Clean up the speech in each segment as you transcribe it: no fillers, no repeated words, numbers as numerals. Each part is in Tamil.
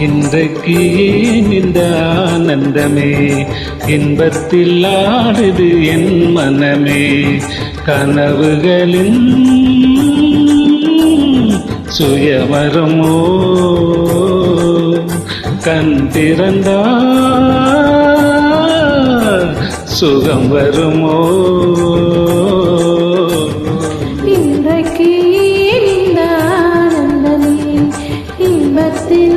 இன்றைக்கு ஏன் இந்த ஆனந்தமே, இன்பத்தில் ஆடுது என் மனமே. கனவுகளின் சுயமரமோ, கண் திறந்தா சுகம் வருமோ. இன்றைக்கு இந்த ஆனந்தமே, இன்பத்தில்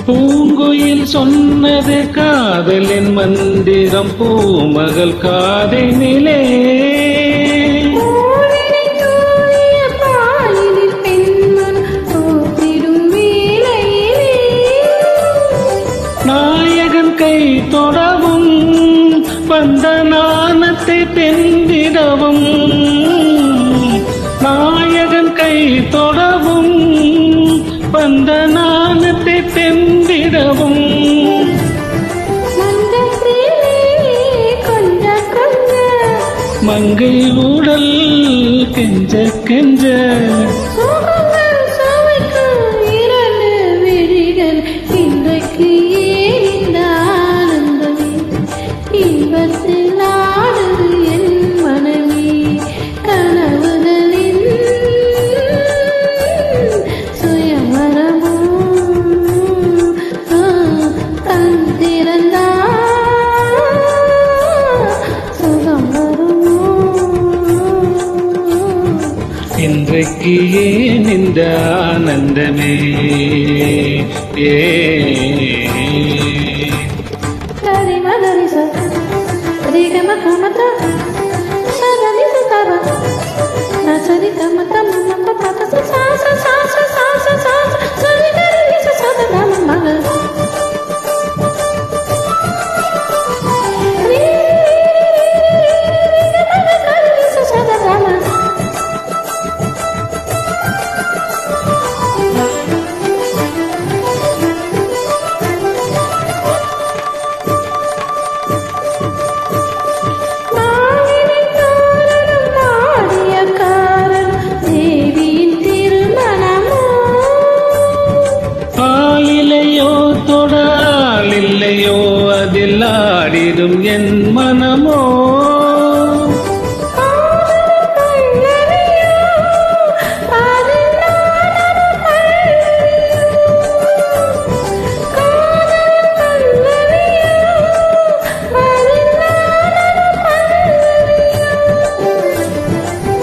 பூங்குயில் சொன்னது காதலின் மந்திரம் பூமகள் காதினிலே. நாயகன் கை தொடவும் வந்த நாணத்தை பெண்டிடவும், நாயகன் கை தொடவும் வந்த நாணத்தை பெண்டிடவும். மங்கை உடல் கெஞ்ச கெஞ்ச இன்றைக்கு இந்த ஆனந்தமே, இன்பத்தில் ஆடுது என் மனமே. கனவுகளின் சுயமரமோ, கண் திறந்தா சுகம் வருமோ. இன்றைக்கு ஏன் இந்த ஆனந்தமே, சரி மகரி சரி கமத சரி தர சரி கமத மம பத சா சா சா சா சா சா சரி கரி சத மம மக இல்லையோ அதில் ஆடிடும் என் மனமோ.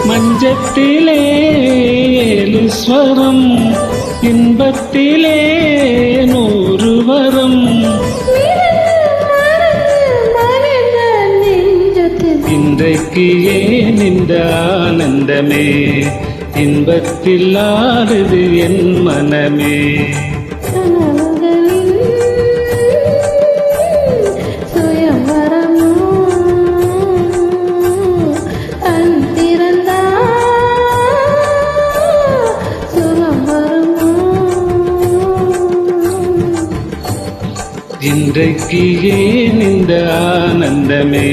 மஞ்சத்திலே ஏழுஸ்வரம், இன்பத்திலே 100 வரம். இன்றைக்கு ஏன் இந்த ஆனந்தமே, இன்பத்தில் ஆடுது என் மனமே. இன்றைக்கு ஏன் இந்த ஆனந்தமே.